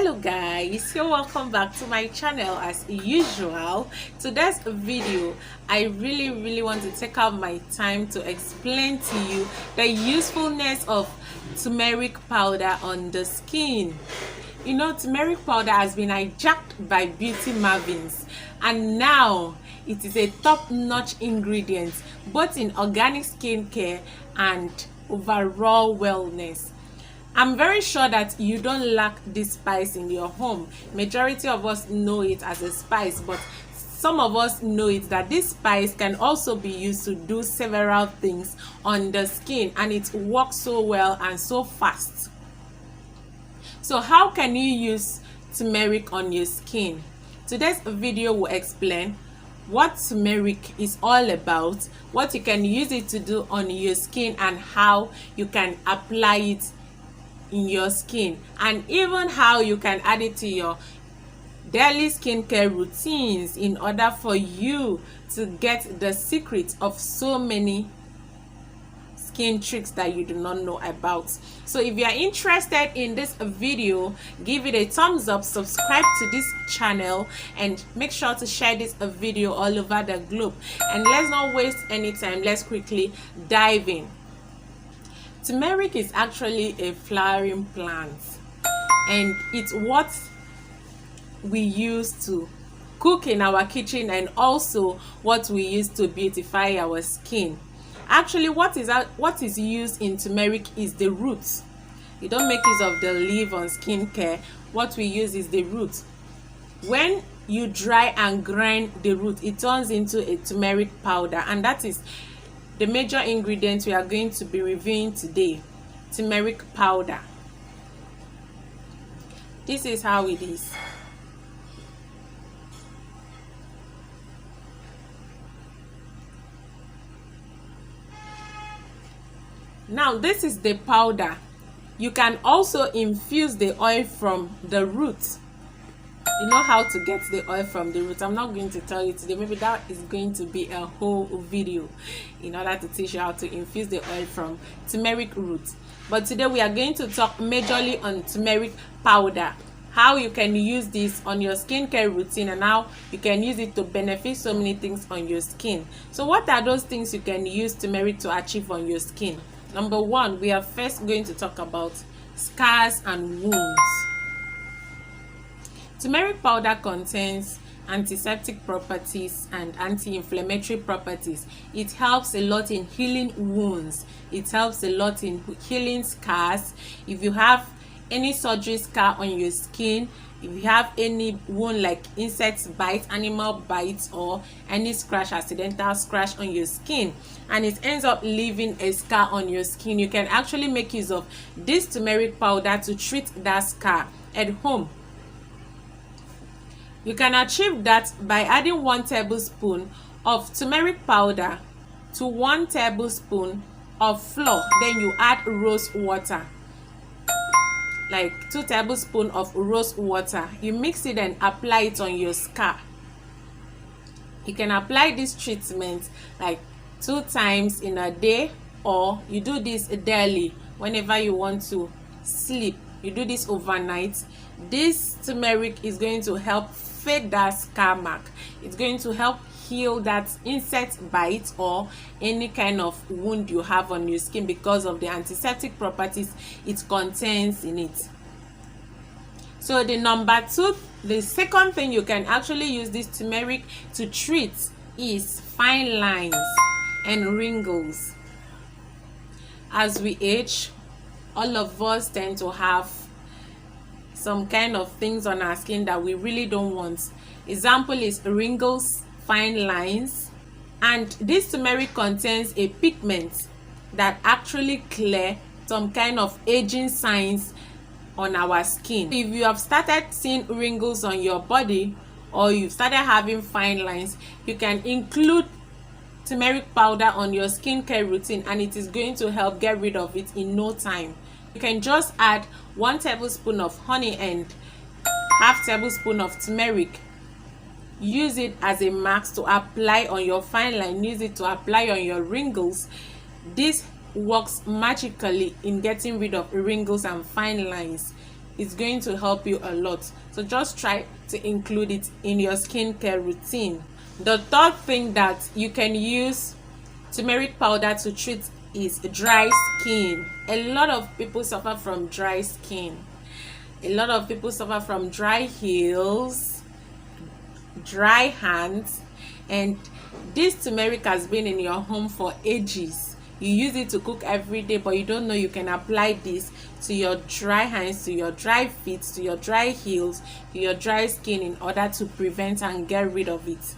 Hello guys, you're welcome back to my channel. As usual, today's video I really want to take out my time to explain to you the usefulness of turmeric powder on the skin. You know, turmeric powder has been hijacked by beauty mavens, and now it is a top-notch ingredient both in organic skincare and overall wellness. I'm very sure that you don't lack this spice in your home. Majority of us know it as a spice, but some of us know it that this spice can also be used to do several things on the skin, and it works so well and so fast. So how can you use turmeric on your skin? Today's video will explain what turmeric is all about, what you can use it to do on your skin, and how you can apply it in your skin, and even how you can add it to your daily skincare routines in order for you to get the secret of so many skin tricks that you do not know about. So if you are interested in this video, give it a thumbs up, subscribe to this channel, and make sure to share this video all over the globe. And let's not waste any time, let's quickly dive in. Turmeric is actually a flowering plant, and it's what we use to cook in our kitchen, and also what we use to beautify our skin. Actually, what is used in turmeric is the roots. You don't make use of the leaf on skincare. What we use is the root. When you dry and grind the root, it turns into a turmeric powder, and that is the major ingredient we are going to be reviewing today: turmeric powder. This is how it is. Now this is the powder. You can also infuse the oil from the root. You know how to get the oil from the root. I'm not going to tell you today. Maybe that is going to be a whole video in order to teach you how to infuse the oil from turmeric root. But today we are going to talk majorly on turmeric powder, how you can use this on your skincare routine, and how you can use it to benefit so many things on your skin. So what are those things you can use turmeric to achieve on your skin? Number one, we are first going to talk about scars and wounds. Turmeric powder contains antiseptic properties and anti-inflammatory properties. It helps a lot in healing wounds. It helps a lot in healing scars. If you have any surgery scar on your skin, if you have any wound like insect bite, animal bites, or any scratch, accidental scratch on your skin, and it ends up leaving a scar on your skin, you can actually make use of this turmeric powder to treat that scar at home. You can achieve that by adding 1 tablespoon of turmeric powder to 1 tablespoon of flour. Then you add rose water, like 2 tablespoons of rose water. You mix it and apply it on your scar. You can apply this treatment like 2 times in a day, or you do this daily whenever you want to sleep. You do this overnight. This turmeric is going to help fade that scar mark. It's going to help heal that insect bite or any kind of wound you have on your skin because of the antiseptic properties it contains in it. So the second thing you can actually use this turmeric to treat is fine lines and wrinkles. As we age, all of us tend to have some kind of things on our skin that we really don't want. Example is wrinkles, fine lines, and this turmeric contains a pigment that actually clear some kind of aging signs on our skin. If you have started seeing wrinkles on your body, or you've started having fine lines, you can include turmeric powder on your skincare routine, and it is going to help get rid of it in no time. You can just add 1 tablespoon of honey and half tablespoon of turmeric. Use it as a mask to apply on your fine line. Use it to apply on your wrinkles. This works magically in getting rid of wrinkles and fine lines. it's going to help you a lot. So just try to include it in your skincare routine. The third thing that you can use turmeric powder to treat is dry skin. A lot of people suffer from dry skin. A lot of people suffer from dry heels, dry hands, and this turmeric has been in your home for ages. You use it to cook every day, but you don't know you can apply this to your dry hands, to your dry feet, to your dry heels, to your dry skin, in order to prevent and get rid of it.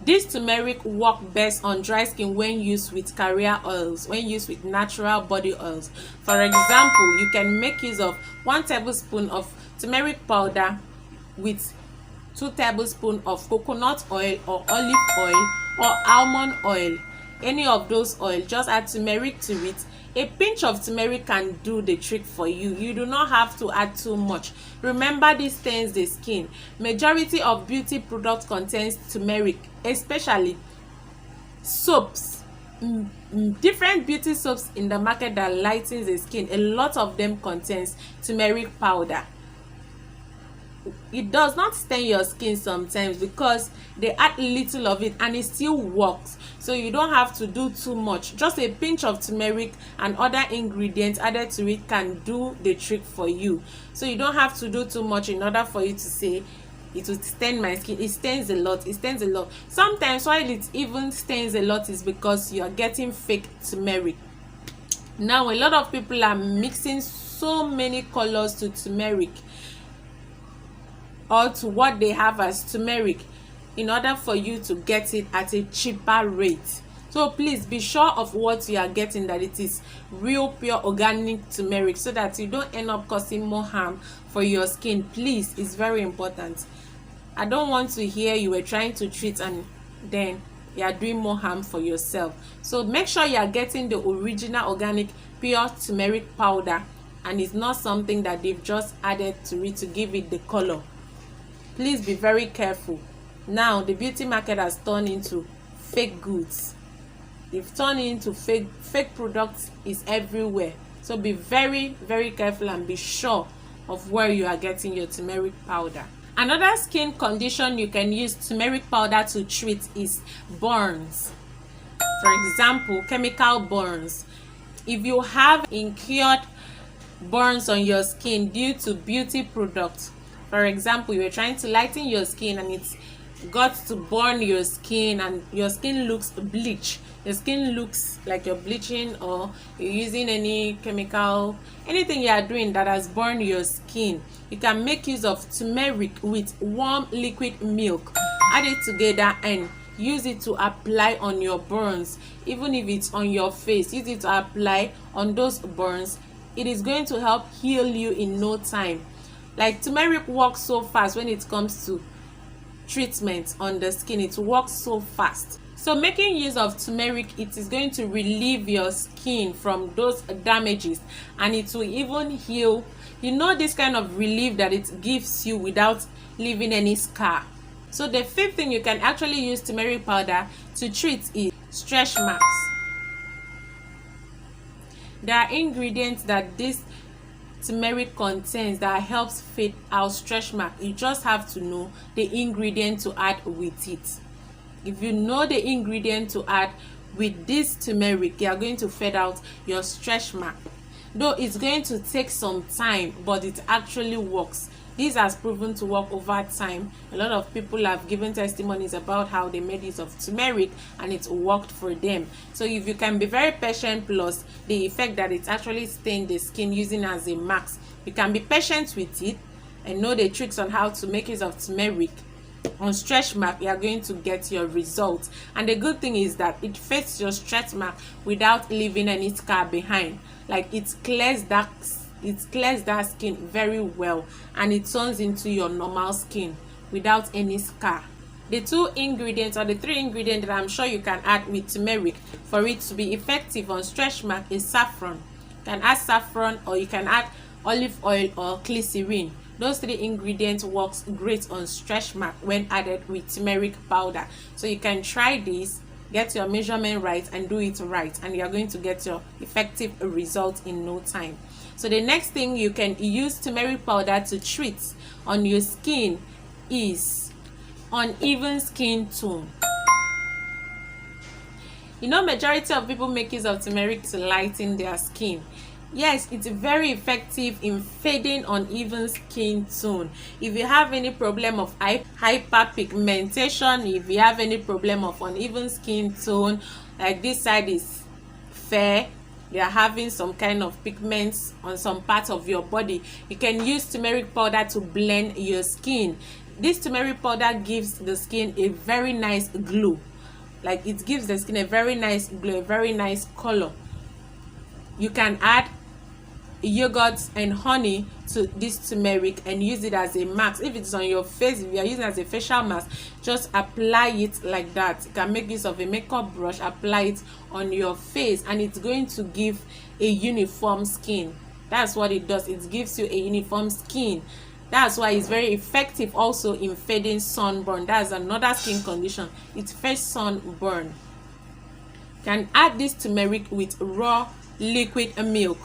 This turmeric works best on dry skin when used with carrier oils, when used with natural body oils. For example, you can make use of 1 tablespoon of turmeric powder with 2 tablespoons of coconut oil or olive oil or almond oil. Any of those oil, just add turmeric to it. A pinch of turmeric can do the trick for you. You do not have to add too much. Remember, this stains the skin. Majority of beauty products contains turmeric, especially soaps. Different beauty soaps in the market that lightens the skin, a lot of them contains turmeric powder. It does not stain your skin sometimes because they add little of it and it still works. So you don't have to do too much. Just a pinch of turmeric and other ingredients added to it can do the trick for you. So you don't have to do too much in order for you to say it will stain my skin. It stains a lot. It stains a lot. Sometimes why it even stains a lot is because you are getting fake turmeric. Now a lot of people are mixing so many colors to turmeric, or to what they have as turmeric, in order for you to get it at a cheaper rate. So please be sure of what you are getting, that it is real pure organic turmeric, so that you don't end up causing more harm for your skin. Please, it's very important. I don't want to hear you were trying to treat and then you are doing more harm for yourself. So make sure you are getting the original organic pure turmeric powder, and it's not something that they've just added to it to give it the color. Please be very careful. Now the beauty market has turned into fake goods. They've turned into fake products is everywhere. So be very, very careful and be sure of where you are getting your turmeric powder. Another skin condition you can use turmeric powder to treat is burns. For example, chemical burns. If you have incurred burns on your skin due to beauty products, for example, you are trying to lighten your skin and it's got to burn your skin and your skin looks bleach, your skin looks like you're bleaching, or you're using any chemical, anything you are doing that has burned your skin, you can make use of turmeric with warm liquid milk. Add it together and use it to apply on your burns. Even if it's on your face, use it to apply on those burns. It is going to help heal you in no time. Like, turmeric works so fast when it comes to treatment on the skin. It works so fast. So making use of turmeric, it is going to relieve your skin from those damages, and it will even heal. You know, this kind of relief that it gives you without leaving any scar. So the fifth thing you can actually use turmeric powder to treat is stretch marks. There are ingredients that this turmeric contains that helps fade out stretch mark. You just have to know the ingredient to add with it. If you know the ingredient to add with this turmeric, you are going to fade out your stretch mark. Though it's going to take some time, but it actually works. This has proven to work over time. A lot of people have given testimonies about how they made use of turmeric and it worked for them. So if you can be very patient, plus the effect that it actually stained the skin using as a mask, you can be patient with it and know the tricks on how to make use of turmeric on stretch mark, you are going to get your results. And the good thing is that it fades your stretch mark without leaving any scar behind. Like, it clears that skin very well, and it turns into your normal skin without any scar. The two ingredients, or the three ingredients, that I'm sure you can add with turmeric for it to be effective on stretch mark is saffron. You can add saffron, or you can add olive oil or glycerin. Those three ingredients works great on stretch mark when added with turmeric powder. So you can try this, get your measurement right, and do it right, and you are going to get your effective result in no time. So the next thing you can use turmeric powder to treat on your skin is uneven skin tone. You know, majority of people make use of turmeric to lighten their skin. Yes, it's very effective in fading uneven skin tone. If you have any problem of hyperpigmentation, if you have any problem of uneven skin tone, like this side is fair, you are having some kind of pigments on some part of your body, you can use turmeric powder to blend your skin. This turmeric powder gives the skin a very nice glow. Like, it gives the skin a very nice glow, a very nice color. You can add yogurt and honey to this turmeric and use it as a mask. If it's on your face, if you are using it as a facial mask, just apply it like that. You can make use of a makeup brush, apply it on your face, and it's going to give a uniform skin. That's what it does. It gives you a uniform skin. That's why it's very effective also in fading sunburn. That's another skin condition. It fades sunburn. You can add this turmeric with raw liquid milk.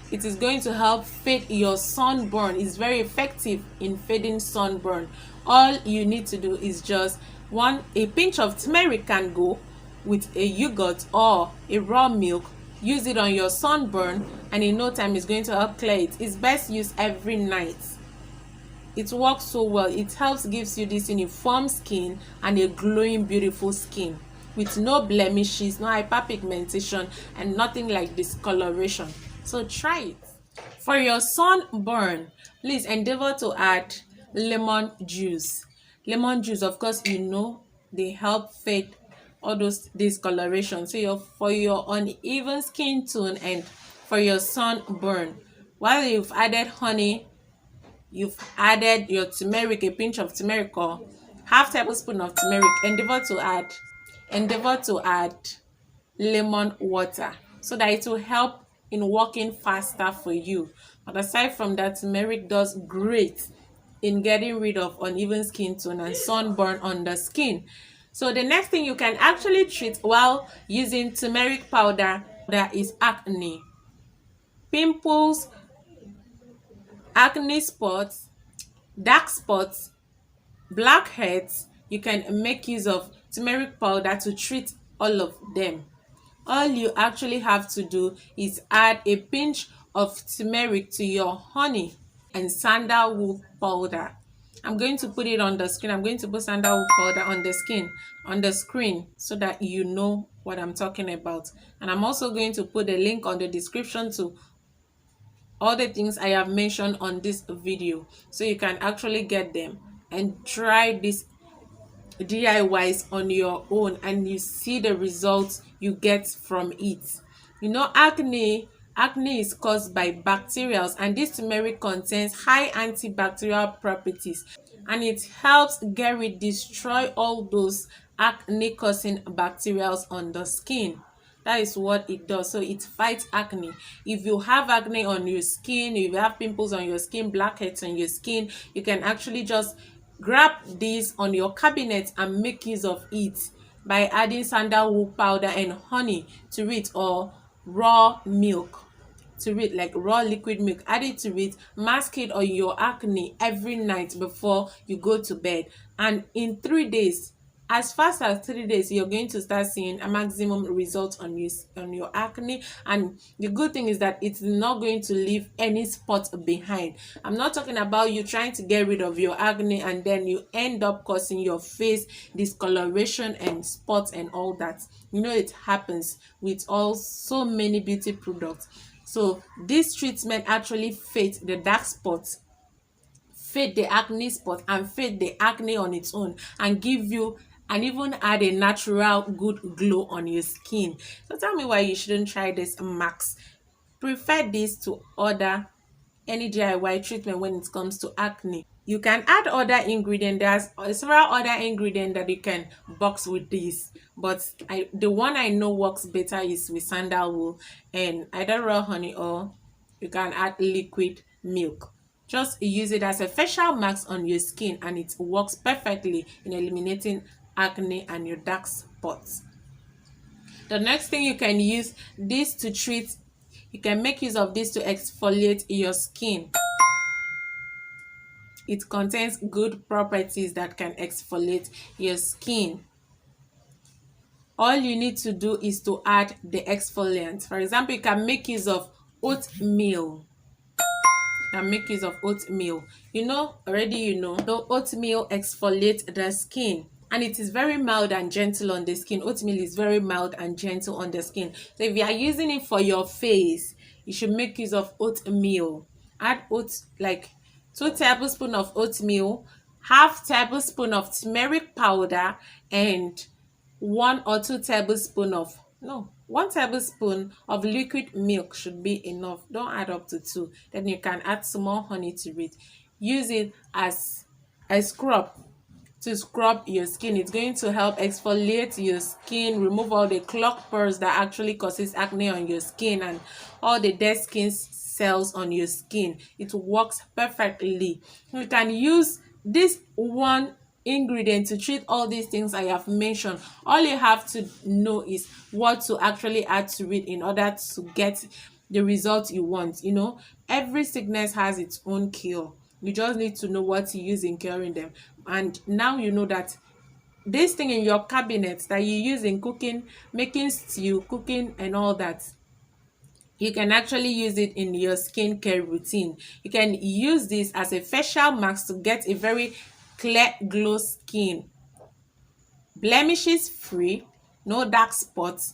It is going to help fade your sunburn. It's very effective in fading sunburn. All you need to do is just a pinch of turmeric can go with a yogurt or a raw milk. Use it on your sunburn, and in no time it's going to help clear it. It's best used every night. It works so well. It helps, gives you this uniform skin and a glowing, beautiful skin with no blemishes, no hyperpigmentation, and nothing like discoloration. So try it. For your sunburn, please endeavor to add lemon juice. Lemon juice, of course, you know, they help fade all those discoloration. So for your uneven skin tone and for your sunburn, while you've added honey, you've added your turmeric, a pinch of turmeric or half tablespoon of turmeric, endeavor to add lemon water so that it will help in working faster for you. But aside from that, turmeric does great in getting rid of uneven skin tone and sunburn on the skin. So the next thing you can actually treat while using turmeric powder, that is acne, pimples, acne spots, dark spots, blackheads. You can make use of turmeric powder to treat all of them. All you actually have to do is add a pinch of turmeric to your honey and sandalwood powder. I'm going to put it on the screen. I'm going to put sandalwood powder on the screen so that you know what I'm talking about. And I'm also going to put a link on the description to all the things I have mentioned on this video, so you can actually get them and try this DIYs on your own, and you see the results you get from it. You know, acne is caused by bacteria, and this turmeric contains high antibacterial properties, and it helps destroy all those acne causing bacteria on the skin. That is what it does. So it fights acne. If you have acne on your skin, if you have pimples on your skin, blackheads on your skin, you can actually just grab this on your cabinet and make use of it by adding sandalwood powder and honey to it, or raw milk to it, like raw liquid milk. Add it to it, mask it on your acne every night before you go to bed, and in 3 days, as fast as 3 days, you're going to start seeing a maximum result on your acne. And the good thing is that it's not going to leave any spot behind. I'm not talking about you trying to get rid of your acne and then you end up causing your face discoloration and spots and all that. You know, it happens with so many beauty products. So this treatment actually fades the dark spots, fade the acne spot, and fade the acne on its own, and give you and even add a natural good glow on your skin. So tell me why you shouldn't try this max. Prefer this to other any DIY treatment when it comes to acne. You can add other ingredients. There's several other ingredients that you can box with this, but the one I know works better is with sandalwood and either raw honey, or you can add liquid milk. Just use it as a facial mask on your skin, and it works perfectly in eliminating acne and your dark spots. The next thing you can use this to treat You can make use of this to exfoliate your skin. It contains good properties that can exfoliate your skin. All you need to do is to add the exfoliant. For example, you can make use of oatmeal. And make use of oatmeal. The oatmeal exfoliates the skin, and it is very mild and gentle on the skin. Oatmeal is very mild and gentle on the skin. So if you are using it for your face, you should make use of oatmeal. Add like 2 tablespoons of oatmeal, half tablespoon of turmeric powder, and 1 tablespoon of liquid milk should be enough. Don't add up to 2. Then you can add small honey to it. Use it as a scrub to scrub your skin. It's going to help exfoliate your skin, remove all the clogged pores that actually causes acne on your skin and all the dead skin cells on your skin. It works perfectly. You can use this one ingredient to treat all these things I have mentioned. All you have to know is what to actually add to it in order to get the result you want. Every sickness has its own cure. You just need to know what to use in curing them. And now you know that this thing in your cabinet that you use in cooking, making stew, cooking and all that, you can actually use it in your skincare routine. You can use this as a facial mask to get a very clear glow skin, blemishes free, no dark spots.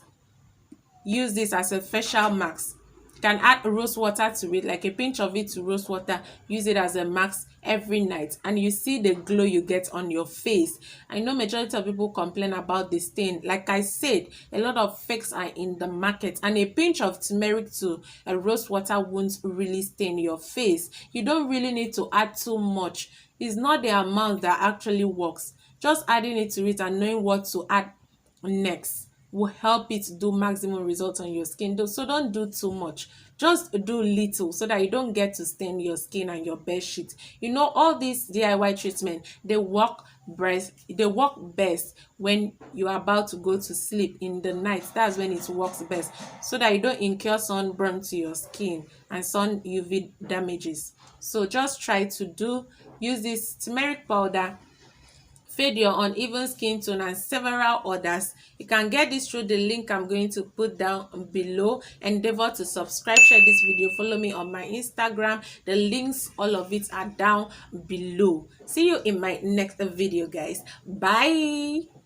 Use this as a facial mask. You can add rose water to it, like a pinch of it to rose water. Use it as a mask every night, and you see the glow you get on your face. I know majority of people complain about the stain. Like I said, a lot of fakes are in the market, and a pinch of turmeric to a rose water won't really stain your face. You don't really need to add too much. It's not the amount that actually works. Just adding it to it and knowing what to add next will help it do maximum results on your skin. So don't do too much. Just do little so that you don't get to stain your skin and your bed sheet. All these DIY treatment, they work best when you're about to go to sleep in the night. That's when it works best, so that you don't incur sunburn to your skin and sun UV damages. So just try to use this turmeric powder, fade your uneven skin tone, and several others. You can get this through the link I'm going to put down below. Endeavor to subscribe, share this video, follow me on my Instagram. The links, all of it are down below. See you in my next video, guys. Bye.